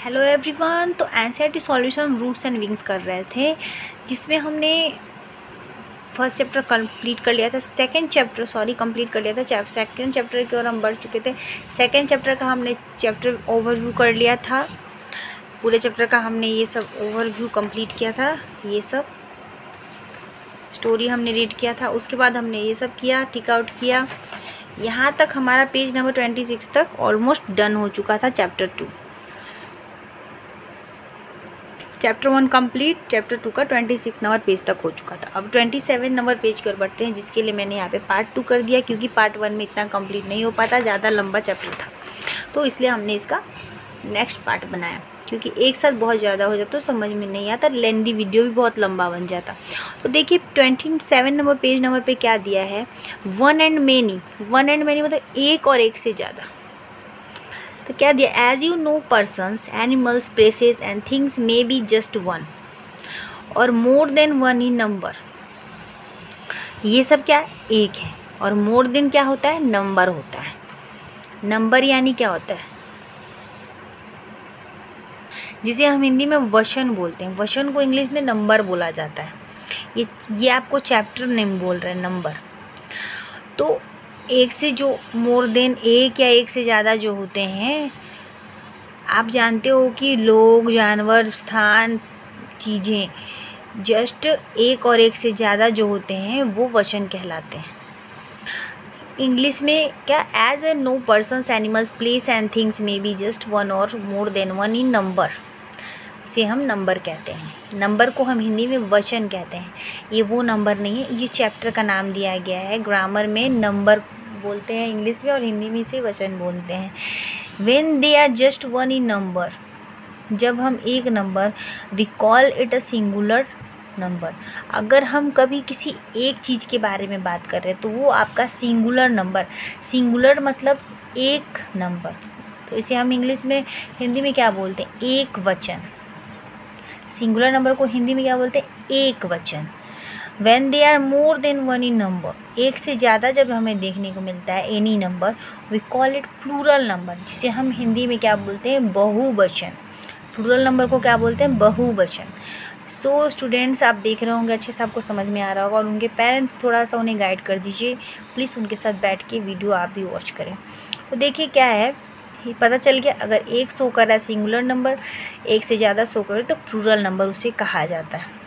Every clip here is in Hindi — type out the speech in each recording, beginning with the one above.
Hello everyone. तो NCERT solution roots and wings कर रहे थे, जिसमें हमने फर्स्ट चैप्टर कंप्लीट कर लिया था। सेकंड चैप्टर कंप्लीट कर लिया था। सेकंड चैप्टर की ओर हम बढ़ चुके थे। सेकंड चैप्टर का हमने चैप्टर ओवरव्यू कर लिया था। पूरे चैप्टर का हमने ये सब ओवरव्यू कंप्लीट किया था। ये सब स्टोरी हमने रीड किया था। उसके बाद हमने ये सब किया, टिक आउट किया। यहाँ तक हमारा पेज नंबर 26 तक ऑलमोस्ट डन हो चुका था। चैप्टर 2 चैप्टर 1 कंप्लीट, चैप्टर 2 का 26 नंबर पेज तक हो चुका था। अब 27 नंबर पेज की ओर बढ़ते हैं, जिसके लिए मैंने यहाँ पे पार्ट 2 कर दिया, क्योंकि पार्ट 1 में इतना कंप्लीट नहीं हो पाता, ज़्यादा लंबा चैप्टर था, तो इसलिए हमने इसका नेक्स्ट पार्ट बनाया। क्योंकि एक साथ बहुत ज़्यादा हो जाता तो समझ में नहीं आता, लेंदी वीडियो भी बहुत लंबा बन जाता। तो देखिए 27 नंबर पेज नंबर पे क्या दिया है, वन एंड मेनी मतलब एक और एक से ज़्यादा। तो क्या दिया, as you know persons, animals, places and things may be just one और more than one in number. ये सब क्या एक है, और मोर देन क्या होता है, नंबर होता है। नंबर यानी क्या होता है, जिसे हम हिंदी में वचन बोलते हैं। वचन को इंग्लिश में नंबर बोला जाता है। ये आपको चैप्टर नेम बोल रहे हैं, नंबर। तो एक से जो मोर देन एक या एक से ज़्यादा जो होते हैं, आप जानते हो कि लोग, जानवर, स्थान, चीज़ें, जस्ट एक और एक से ज़्यादा जो होते हैं वो वचन कहलाते हैं। इंग्लिश में क्या, as a know persons, animals, place and things may be just one और more than one in number, उसे हम नंबर कहते हैं। नंबर को हम हिंदी में वचन कहते हैं। ये वो नंबर नहीं है, ये चैप्टर का नाम दिया गया है। ग्रामर में नंबर बोलते हैं इंग्लिश में, और हिंदी में इसे वचन बोलते हैं। When they are just one in number, जब हम एक नंबर, we call it a singular number. अगर हम कभी किसी एक चीज़ के बारे में बात कर रहे हैं तो वो आपका सिंगुलर नंबर, सिंगुलर मतलब एक नंबर, तो इसे हम इंग्लिश में, हिंदी में क्या बोलते हैं, एक वचन। सिंगुलर नंबर को हिंदी में क्या बोलते हैं, एक वचन। When they are more than one in number, एक से ज़्यादा जब हमें देखने को मिलता है any number, we call it plural number, जिसे हम हिंदी में क्या बोलते हैं, बहुवचन। प्लूरल नंबर को क्या बोलते हैं, बहुवचन। सो स्टूडेंट्स, आप देख रहे होंगे, अच्छे से आपको समझ में आ रहा होगा, और उनके पेरेंट्स थोड़ा सा उन्हें गाइड कर दीजिए प्लीज़। उनके साथ बैठ के वीडियो आप भी वॉच करें। तो देखिए क्या है, पता चल गया, अगर एक शो कर रहा है सिंगुलर नंबर, एक से ज़्यादा शो करे तो प्लूरल नंबर उसे कहा जाता है।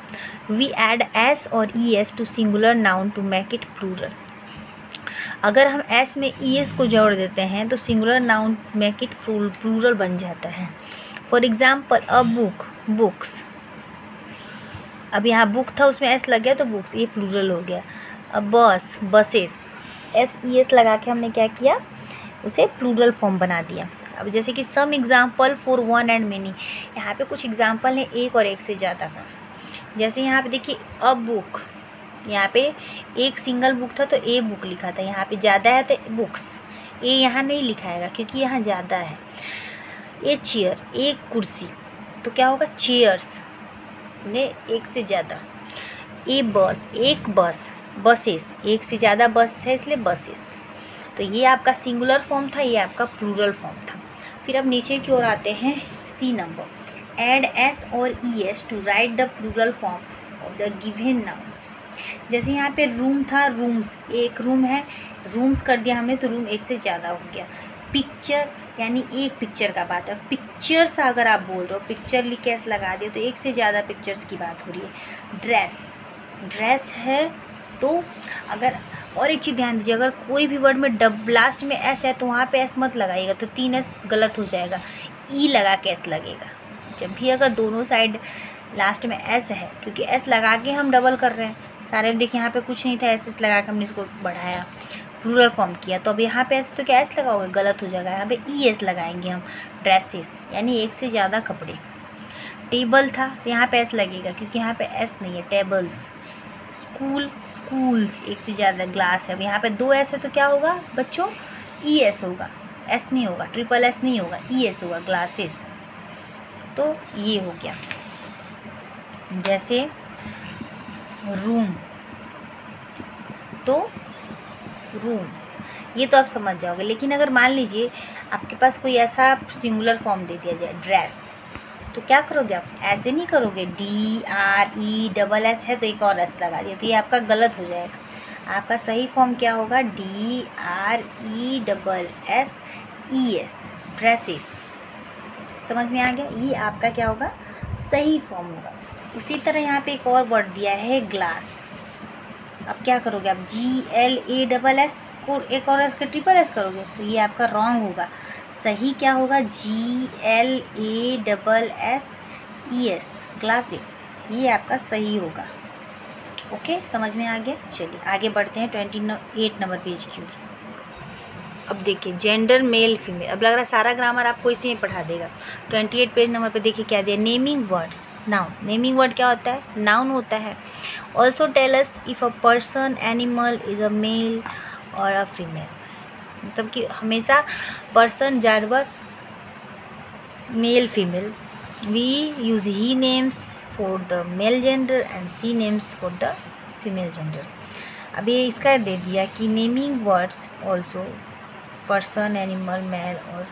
वी ऐड एस और E S to singular noun to make it plural. अगर हम एस में ई एस को जोड़ देते हैं तो singular noun make it plural बन जाता है। For example, a book, books. अब यहाँ बुक था, उसमें एस लग गया तो बुक्स, ये प्लूरल हो गया। अब बस, बसेस, एस ई एस लगा के हमने क्या किया, उसे प्लूरल फॉर्म बना दिया। अब जैसे कि some example for one and many, यहाँ पे कुछ एग्जाम्पल है एक और एक से ज़्यादा का। जैसे यहाँ पे देखिए, अ बुक, यहाँ पे एक सिंगल बुक था तो ए बुक लिखा था, यहाँ पे ज़्यादा है तो बुक्स, ए यहाँ नहीं लिखाएगा क्योंकि यहाँ ज़्यादा है। ए चेयर, एक कुर्सी, तो क्या होगा, चेयर्स ने एक से ज़्यादा। ए बस, एक बस, बसेस, एक से ज़्यादा बस है इसलिए बसेस। तो ये आपका सिंगुलर फॉर्म था, ये आपका प्लूरल फॉर्म था। फिर अब नीचे की ओर आते हैं, सी नंबर, ऐड एस और E S to write the plural form of the given nouns. जैसे यहाँ पे रूम था, रूम्स, एक रूम है, रूम्स कर दिया हमने तो रूम एक से ज़्यादा हो गया। पिक्चर यानी एक पिक्चर का बात है। पिक्चर्स अगर आप बोल रहे हो, पिक्चर लिख के एस लगा दिया तो एक से ज़्यादा पिक्चर्स की बात हो रही है। ड्रेस, ड्रेस है तो अगर, और एक चीज़ ध्यान दीजिए, अगर कोई भी वर्ड में लास्ट में एस है तो वहाँ पे एस मत लगाइएगा, तो 3 एस गलत हो जाएगा, ई लगा के एस लगेगा। जब भी अगर दोनों साइड लास्ट में एस है, क्योंकि एस लगा के हम डबल कर रहे हैं सारे। देखिए यहाँ पे कुछ नहीं था, एस लगा के हमने इसको बढ़ाया, प्लूरल फॉर्म किया, तो अब यहाँ पे एस तो क्या एस लगाओगे, गलत हो जाएगा, यहाँ पे ई एस लगाएंगे हम। ड्रेसेस यानी एक से ज़्यादा कपड़े। टेबल था तो यहाँ पे एस लगेगा क्योंकि यहाँ पे एस नहीं है, टेबल्स। स्कूल, स्कूल्स, एक से ज़्यादा। ग्लास है, अब यहाँ पे 2 एस है तो क्या होगा बच्चों, ई एस होगा, एस नहीं होगा, ट्रिपल एस नहीं होगा, ई एस होगा, ग्लासेस। तो ये हो गया। जैसे रूम तो रूम्स, ये तो आप समझ जाओगे। लेकिन अगर मान लीजिए आपके पास कोई ऐसा सिंगुलर फॉर्म दे दिया जाए, ड्रेस, तो क्या करोगे आप, ऐसे नहीं करोगे, DRESS है तो एक और एस लगा दिया, तो ये आपका गलत हो जाएगा। आपका सही फॉर्म क्या होगा, DRESSES, ड्रेसेस। समझ में आ गया, ये आपका क्या होगा, सही फॉर्म होगा। उसी तरह यहाँ पे एक और वर्ड दिया है ग्लास। अब क्या करोगे आप, GLASS को एक और एस का ट्रिपल एस करोगे, तो ये आपका रॉन्ग होगा। सही क्या होगा, GLASSES, ग्लासेस, ये आपका सही होगा। ओके, समझ में आ गया। चलिए आगे बढ़ते हैं 28 नंबर पेज की ओर। अब देखिए जेंडर मेल फीमेल, अब लग रहा है सारा ग्रामर आपको इसी में पढ़ा देगा। 28 पेज नंबर पे देखिए क्या दिया, naming words, noun. Naming word क्या होता है, नाउन होता है। Also tell us if a person animal is a male और अ फीमेल, मतलब कि हमेशा पर्सन जानवर male female, we use he names for the male gender and she names for the female gender. अब ये इसका दे दिया कि naming words also person animal male और,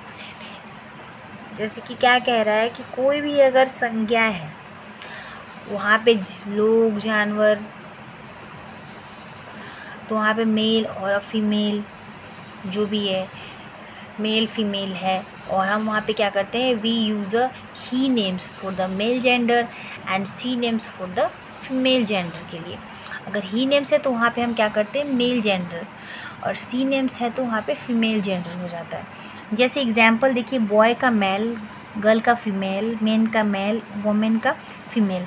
जैसे कि क्या कह रहा है कि कोई भी अगर संज्ञा है वहाँ पे लोग जानवर, तो वहाँ पे मेल और फीमेल जो भी है, मेल फीमेल है, और हम वहाँ पे क्या करते हैं, we use a he names for the male gender and she names for the female gender के लिए। अगर ही नेम्स है तो वहाँ पे हम क्या करते हैं, मेल जेंडर, और सी नेम्स है तो वहाँ पे फीमेल जेंडर हो जाता है। जैसे एग्जांपल देखिए, बॉय का मेल, गर्ल का फीमेल, मैन का मेल, वुमेन का female.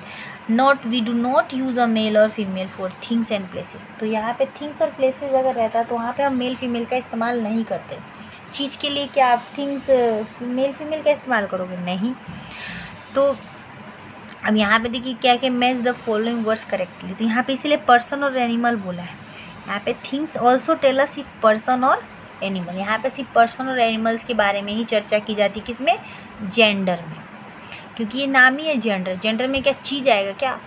Not, we do not use a male और female for things and places. तो यहाँ पे थिंग्स और प्लेसेस अगर रहता तो वहाँ पे हम मेल फीमेल का इस्तेमाल नहीं करते। चीज़ के लिए क्या आप थिंग्स मेल फीमेल का इस्तेमाल करोगे, नहीं। तो अब यहाँ पे देखिए क्या क्या, match the following words correctly, तो यहाँ पे इसीलिए पर्सन और एनिमल बोला है। यहाँ पे things also tell us if person और एनिमल, यहाँ पे सिर्फ पर्सन और एनिमल्स के बारे में ही चर्चा की जाती, किसमें, जेंडर में, क्योंकि ये नाम ही है जेंडर। जेंडर में क्या चीज़ आएगा, क्या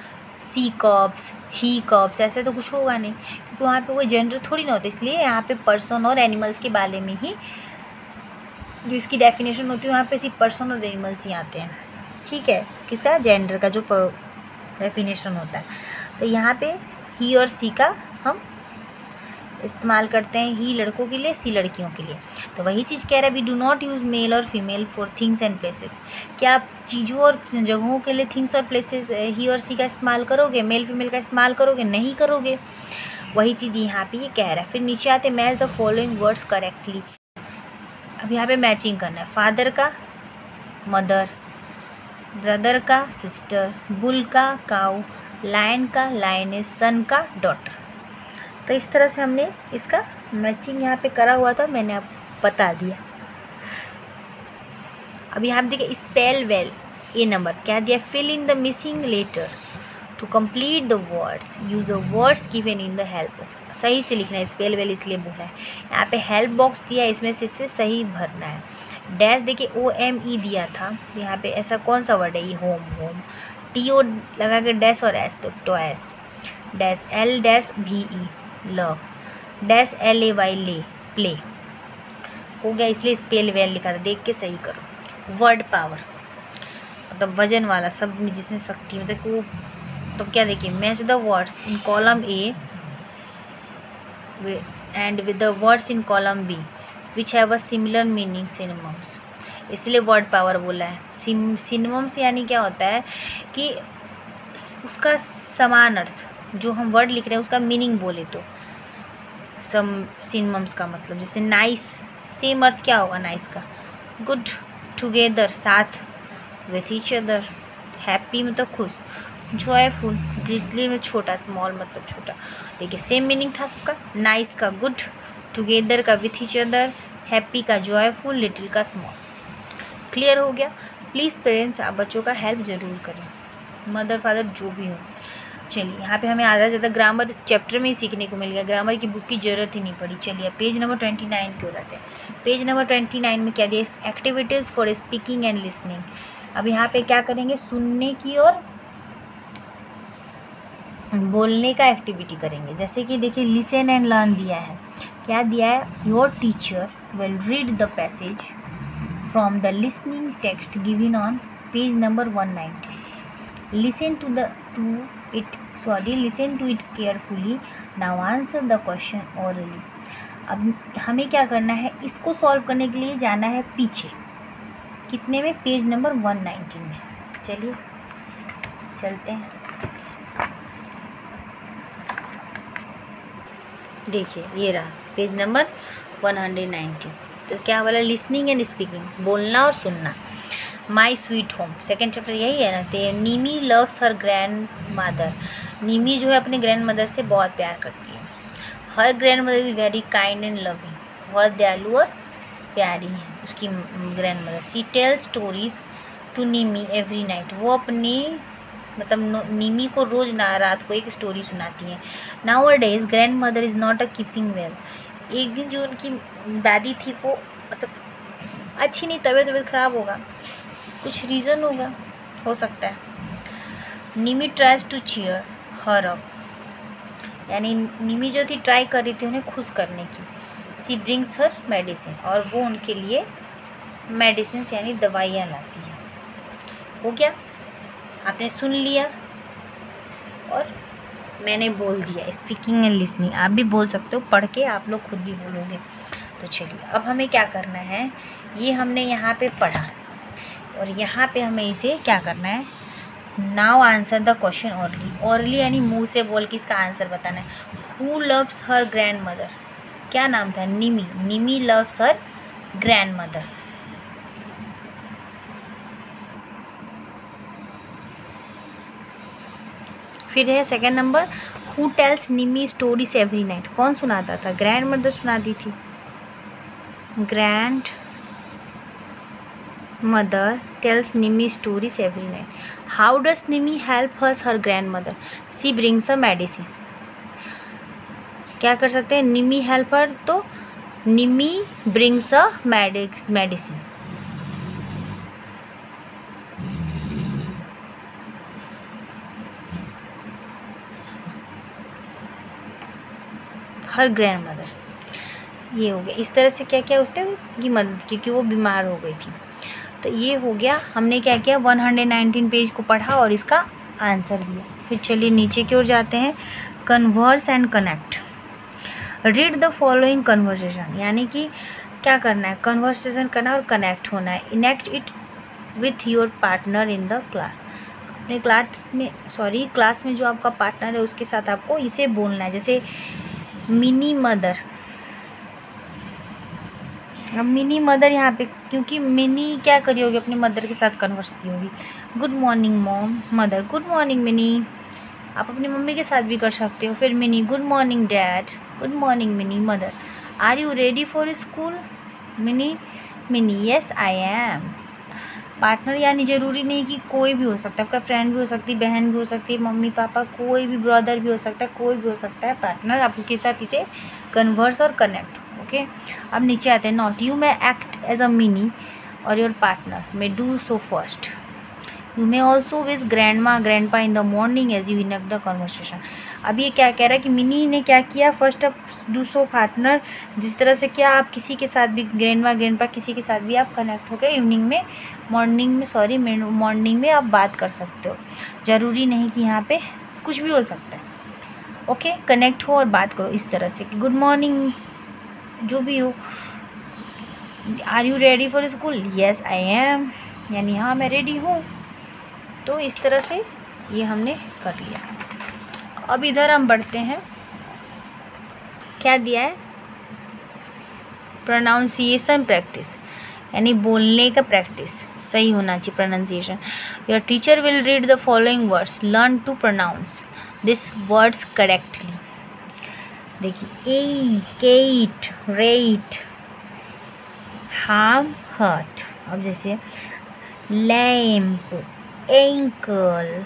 सी कप्स, ही कप्स, ऐसे तो कुछ होगा नहीं, क्योंकि वहाँ पे कोई जेंडर थोड़ी ना होता। इसलिए यहाँ पे पर्सन और एनिमल्स के बारे में ही जो इसकी डेफिनेशन होती है वहाँ पे सिर्फ पर्सन और एनिमल्स ही आते हैं। ठीक है, किसका, जेंडर का जो डेफिनेशन होता है। तो यहाँ पे ही और सी का हम इस्तेमाल करते हैं, ही लड़कों के लिए, सी लड़कियों के लिए। तो वही चीज़ कह रहा है, we do not use male और female for things and places. क्या आप चीज़ों और जगहों के लिए थिंग्स और प्लेसेस ही और सी का इस्तेमाल करोगे, मेल फीमेल का इस्तेमाल करोगे, नहीं करोगे। वही चीज़ यहाँ पे ये कह रहा है। फिर नीचे आते, match the following words correctly. अब यहाँ पे मैचिंग करना है, फादर का मदर, ब्रदर का सिस्टर, बुल का काऊ, लायन का लायनेस, सन का डॉटर। तो इस तरह से हमने इसका मैचिंग यहाँ पे करा हुआ था, मैंने अब बता दिया। अब यहाँ पे देखिए, स्पेल वेल, ए नंबर क्या दिया, fill in the missing letter to complete the words, use the words given in the help box. सही से लिखना है, स्पेल वेल इसलिए बोला है। यहाँ पे हेल्प बॉक्स दिया है, इसमें से इससे सही भरना है। डैश देखिए, OME दिया था, तो यहाँ पे ऐसा कौन सा वर्ड है, ये होम, होम, TO लगा के डैश और एस, तो toys. Dash L dash VE love, dash LAY ले, प्ले। हो गया, इसलिए स्पेल वेल लिखा था, देख के सही करो। वर्ड पावर मतलब वजन वाला, सब जिसमें शक्ति, मतलब कि वो, तो क्या देखिए, match the words in column A and with the words in column B which have a similar meaning, synonyms. इसलिए वर्ड पावर बोला है। सिनोनिम्स यानी क्या होता है कि उसका समान अर्थ, जो हम वर्ड लिख रहे हैं उसका मीनिंग बोले तो सिनोनिम्स का मतलब, जैसे नाइस, सेम अर्थ क्या होगा नाइस का, गुड, टुगेदर साथ, विथ ईच अदर, हैप्पी मतलब खुश, जॉयफुल, लिटिल में छोटा, स्मॉल मतलब छोटा। देखिए सेम मीनिंग था सबका, नाइस का गुड, टुगेदर का विथ ईच अदर, हैप्पी का जॉयफुल, लिटिल का स्मॉल। क्लियर हो गया। प्लीज़ पेरेंट्स आप बच्चों का हेल्प ज़रूर करें, मदर फादर जो भी हो। चलिए यहाँ पे हमें आधा से ज़्यादा ग्रामर चैप्टर में ही सीखने को मिल गया, ग्रामर की बुक की ज़रूरत ही नहीं पड़ी। चलिए पेज नंबर 29 क्यों रहते हैं। पेज नंबर 29 में क्या दिया, activities for speaking and listening. अब यहाँ पे क्या करेंगे, सुनने की और बोलने का एक्टिविटी करेंगे। जैसे कि देखिए लिसन एंड लर्न दिया है, क्या दिया है, your teacher will read the passage from the listening text given on page number 190. Listen to it carefully. Now answer the question orally. अब हमें क्या करना है, इसको सॉल्व करने के लिए जाना है पीछे. कितने में? पेज नंबर 190 में. चलिए चलते हैं. देखिए ये रहा पेज नंबर 190. तो क्या बोला? लिसनिंग एंड स्पीकिंग, बोलना और सुनना. My sweet home, second chapter यही है ना. तो निमी लव्स हर ग्रैंड मदर. निमी जो है अपने ग्रैंड मदर से बहुत प्यार करती है. Her grandmother is very kind and loving. बहुत दयालु और प्यारी है उसकी grandmother. She tells stories to Nimi every night. वो अपनी मतलब निमी को रोज़ ना रात को एक स्टोरी सुनाती हैं. Now a days grand mother is not a keeping well. एक दिन जो उनकी दादी थी वो मतलब अच्छी नहीं, तबीयत ख़राब होगा, कुछ रीज़न होगा, हो सकता है. Nimi tries to cheer her up. यानी निमी जो थी ट्राई कर रही थी उन्हें खुश करने की. सी ब्रिंग्स हर मेडिसिन. और वो उनके लिए मेडिसिन यानी दवाइयाँ लाती है. हो गया, आपने सुन लिया और मैंने बोल दिया. स्पीकिंग एंड लिसनिंग आप भी बोल सकते हो, पढ़ के आप लोग खुद भी बोलोगे. तो चलिए अब हमें क्या करना है, ये हमने यहाँ पे पढ़ा और यहाँ पे हमें इसे क्या करना है. Now answer the question hourly. Hourly यानी मुंह से बोल के इसका आंसर बताना है. Who loves her grand mother. क्या नाम था? निमी. निमी लव्स हर ग्रैंड मदर. फिर है second number. Who tells Nimi stories every night. कौन सुनाता था? ग्रैंड मदर सुनाती थी. Grand mother tells Nimi stories every night. How does Nimi help her grandmother? She brings a medicine. क्या कर सकते हैं? निमी हेल्प हर, तो Nimi brings a medicine. Her grandmother. ये हो गया. इस तरह से क्या क्या उसने की मदद की क्योंकि वो बीमार हो गई थी. तो ये हो गया. हमने क्या किया? 119 पेज को पढ़ा और इसका आंसर दिया. फिर चलिए नीचे की ओर जाते हैं. Converse and connect. Read the following conversation. यानी कि क्या करना है? कन्वर्सेशन करना और कनेक्ट होना है. Enact it with your partner in the class. अपने क्लास में जो आपका पार्टनर है उसके साथ आपको इसे बोलना है. जैसे मिनी मदर. अब मिनी मदर यहाँ पे क्योंकि मिनी क्या करी होगी? अपनी मदर के साथ कन्वर्स की होगी. Good morning mom. Mother good morning mini. आप अपनी मम्मी के साथ भी कर सकते हो. फिर Mini good morning dad. Good morning Mini. Mother are you ready for school. Mini yes I am. Partner यानी ज़रूरी नहीं कि कोई भी हो सकता है. आपका फ्रेंड भी हो सकती है, बहन भी हो सकती है, मम्मी पापा, कोई भी ब्रदर भी हो सकता है, कोई भी हो सकता है पार्टनर. आप उसके साथ इसे कन्वर्स और कनेक्ट. ओके. अब नीचे आते हैं. Not you may act as a Mini or your partner may do so first. You may also wish grandma grandpa in the morning as you enact the conversation. अब ये क्या कह रहा है कि मिनी ने क्या किया? First up do so partner. जिस तरह से क्या आप किसी के साथ भी ग्रैंडमा ग्रैंडपा किसी के साथ भी आप कनेक्ट होकर मॉर्निंग में आप बात कर सकते हो. ज़रूरी नहीं कि यहाँ पे कुछ भी हो सकता है. ओके. कनेक्ट हो और बात करो इस तरह से कि गुड मॉर्निंग जो भी हो. Are you ready for school. Yes I am. यानी हाँ मैं रेडी हूँ. तो इस तरह से ये हमने कर लिया. अब इधर हम बढ़ते हैं. क्या दिया है? Pronunciation practice. यानी बोलने का प्रैक्टिस सही होना चाहिए. Pronunciation. Your teacher will read the following words. Learn to pronounce this words correctly. देखिए A cat rat harm hurt. अब जैसे lamp ankle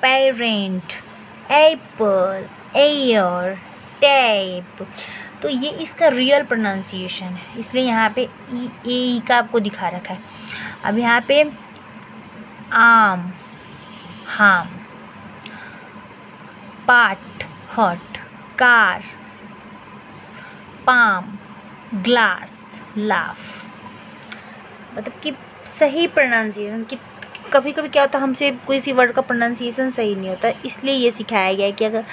parent apple air tape. तो ये इसका रियल प्रोनाउंसिएशन है, इसलिए यहाँ पे ई का आपको दिखा रखा है. अब यहाँ पे आम हाम पाट हट कार पाम ग्लास लाफ. मतलब कि सही प्रोनाउंसिएशन कि कभी कभी क्या होता है, हमसे कोई सी वर्ड का प्रोनाउंसिएशन सही नहीं होता, इसलिए ये सिखाया गया है कि अगर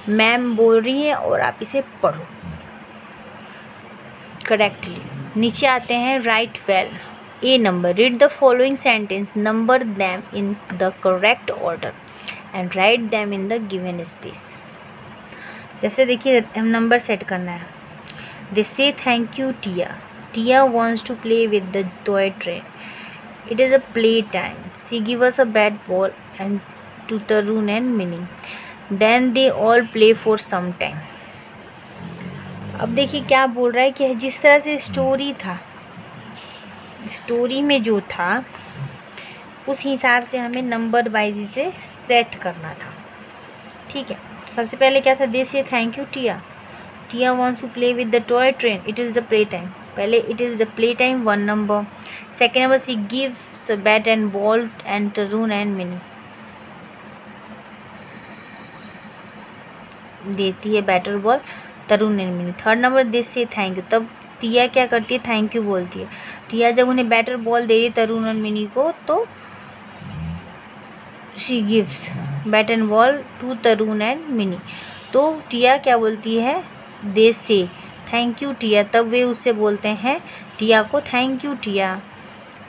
मैम बोल रही हैं और आप इसे पढ़ो करेक्टली। नीचे आते हैं right well. A number, read the following sentence, number them in the correct order and write them in the given space. जैसे देखिए हम नंबर सेट करना है। They say thank you Tia, Tia wants to play with the toy train, it is a play time, she give us a bat ball and to Tarun and Mini, then they all play for some time. अब देखिए क्या बोल रहा है कि जिस तरह से स्टोरी था, स्टोरी में जो था उस हिसाब से हमें नंबर वाइज इसे सेट करना था। ठीक है, सबसे पहले क्या था, they say thank you Tia, Tia wants to play with the toy train, it is the play time. पहले it is the play time 1 number. Second number she gives bat and ball and Tarun and Mini, देती है batter ball Tarun and Mini. Third number they say thank you, तब टिया क्या करती है, थैंक यू बोलती है। टिया जब उन्हें बैटर बॉल दे रही तरुण एंड मिनी को, तो she gives bat and ball to Tarun and Mini, तो टिया क्या बोलती है, दे से थैंक यू टिया, तब वे उससे बोलते हैं टिया को थैंक यू टिया।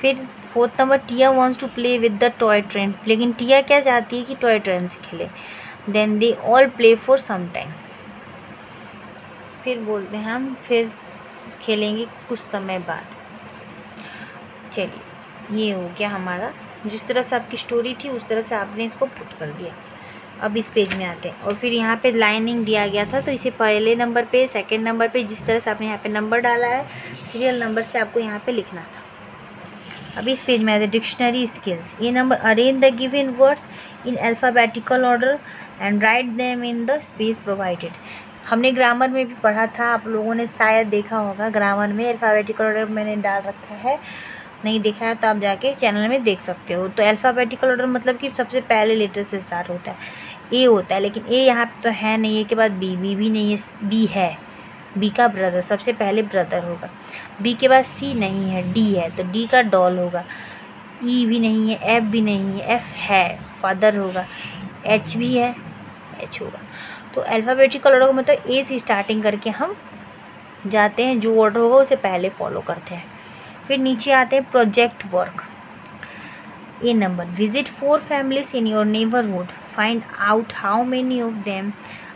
फिर fourth number, Tia wants to play with the toy train, लेकिन टिया क्या चाहती है कि टॉय ट्रेन से खेले। Then they all play for some time, फिर बोलते हैं हम फिर खेलेंगे कुछ समय बाद। चलिए ये हो गया हमारा, जिस तरह से आपकी स्टोरी थी उस तरह से आपने इसको पुट कर दिया। अब इस पेज में आते हैं और फिर यहाँ पे लाइनिंग दिया गया था, तो इसे पहले नंबर पे, सेकंड नंबर पे, जिस तरह से आपने यहाँ पे नंबर डाला है सीरियल नंबर से आपको यहाँ पे लिखना था। अब इस पेज में आते हैं डिक्शनरी स्किल्स। ये number, arrange the given words in alphabetical order and write them in the space provided. हमने ग्रामर में भी पढ़ा था, आप लोगों ने शायद देखा होगा, ग्रामर में अल्फ़ाबेटिकल ऑर्डर मैंने डाल रखा है, नहीं देखा है तो आप जाके चैनल में देख सकते हो। तो अल्फ़ाबेटिकल ऑर्डर मतलब कि सबसे पहले लेटर से स्टार्ट होता है, ए होता है, लेकिन ए यहाँ पे तो है नहीं, ए के बाद बी, बी भी नहीं है, बी है, बी का ब्रदर सबसे पहले ब्रदर होगा। बी के बाद सी नहीं है, डी है, तो डी का डॉल होगा। ई भी नहीं है, एफ भी नहीं है, एफ है, फादर होगा। एच भी है, एच होगा। तो अल्फ़ाबेटिकल ऑर्डर का मतलब ए से स्टार्टिंग करके हम जाते हैं, जो ऑर्डर होगा उसे पहले फॉलो करते हैं। फिर नीचे आते हैं project work. A number, visit 4 families in your neighbourhood, find out how many of them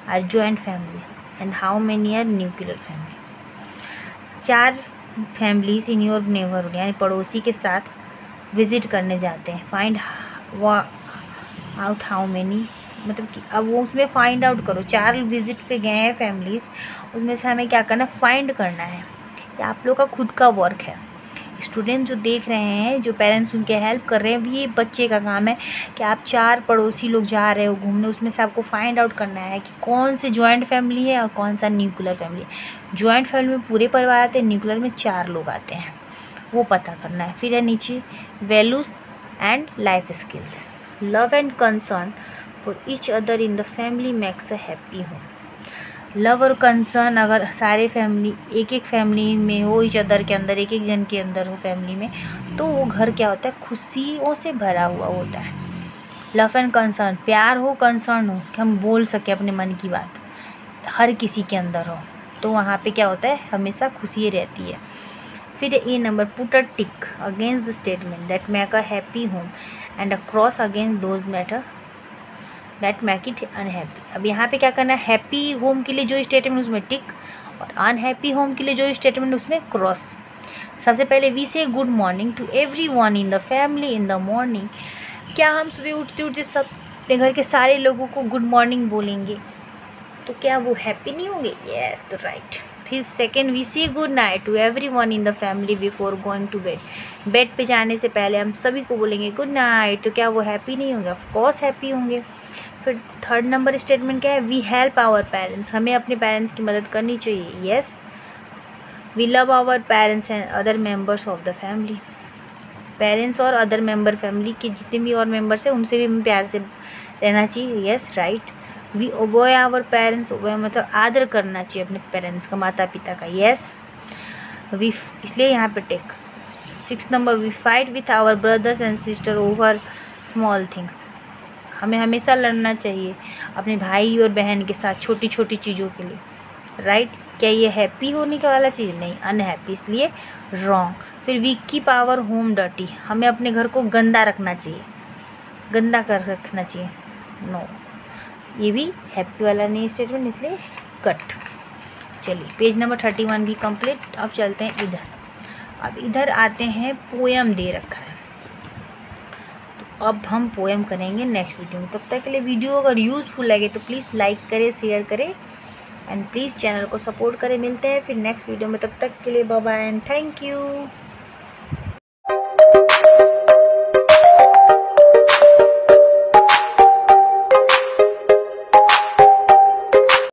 are joint families and how many are nuclear family. 4 families in your neighbourhood यानी पड़ोसी के साथ विजिट करने जाते हैं। फाइंड आउट हाउ मेनी मतलब कि अब वो उसमें फाइंड आउट करो, 4 विजिट पे गए हैं फैमिलीज़, उसमें से हमें क्या करना है, फाइंड करना है। ये आप लोग का खुद का वर्क है। स्टूडेंट जो देख रहे हैं, जो पेरेंट्स उनके हेल्प कर रहे हैं, ये बच्चे का काम है कि आप 4 पड़ोसी लोग जा रहे हो घूमने, उसमें से आपको फाइंड आउट करना है कि कौन से जॉइंट फैमिली है और कौन सा न्यूक्लियर फैमिली है। जॉइंट फैमिली में पूरे परिवार आते हैं, न्यूक्लियर में 4 लोग आते हैं, वो पता करना है। फिर है नीचे values and life skills. Love and concern for each other in the family makes a happy home. Love और कंसर्न अगर सारे फैमिली एक एक फैमिली में हो, ईच अदर के अंदर, एक एक जन के अंदर हो फैमिली में, तो वो घर क्या होता है, खुशियों से भरा हुआ होता है। लव एंड कंसर्न, प्यार हो, कंसर्न हो कि हम बोल सके अपने मन की बात, हर किसी के अंदर हो, तो वहाँ पे क्या होता है, हमेशा खुशी रहती है। फिर A number, put a tick against the statement that make a happy home and a cross against those matter that make it unhappy. अब यहाँ पे क्या करना है, हैप्पी होम के लिए जो स्टेटमेंट उसमें टिक और अनहैप्पी होम के लिए जो स्टेटमेंट उसमें क्रॉस। सबसे पहले we say good morning to everyone in the family in the morning. क्या हम सुबह उठते उठते सब अपने घर के सारे लोगों को गुड मॉर्निंग बोलेंगे तो क्या वो हैप्पी नहीं होंगे? यस, तो राइट। फिर second, we say good night to everyone in the family before going to bed. Bed पे जाने से पहले हम सभी को बोलेंगे गुड नाइट, तो क्या वो हैप्पी नहीं होंगे? ऑफ कोर्स हैप्पी होंगे। फिर थर्ड नंबर स्टेटमेंट क्या है, वी हेल्प आवर पेरेंट्स, हमें अपने पेरेंट्स की मदद करनी चाहिए। Yes, we love our parents and other members of the family. Parents और अदर मेम्बर, फैमिली के जितने भी और मेम्बर्स हैं उनसे भी हमें प्यार से रहना चाहिए। Yes, right. We obey our parents, obey मतलब आदर करना चाहिए अपने पेरेंट्स का, माता पिता का। यस, वी, इसलिए यहाँ पे take. 6 number, we fight with our brothers and sister over small things. हमें हमेशा लड़ना चाहिए अपने भाई और बहन के साथ छोटी छोटी चीज़ों के लिए, राइट। क्या ये हैप्पी होने का वाला चीज़? नहीं, अनहैप्पी, इसलिए रॉन्ग। फिर we keep our home dirty, हमें अपने घर को गंदा रखना चाहिए, गंदा कर रखना चाहिए, नो, ये भी हैप्पी वाला नहीं स्टेटमेंट, इसलिए कट। चलिए पेज नंबर 31 भी कंप्लीट। अब चलते हैं इधर। अब इधर आते हैं, पोएम दे रखा है, तो अब हम पोएम करेंगे नेक्स्ट वीडियो में। तब तक के लिए वीडियो अगर यूज़फुल लगे तो प्लीज़ लाइक करें, शेयर करें एंड प्लीज़ चैनल को सपोर्ट करें। मिलते हैं फिर नेक्स्ट वीडियो में, तब तक के लिए bye bye and thank you.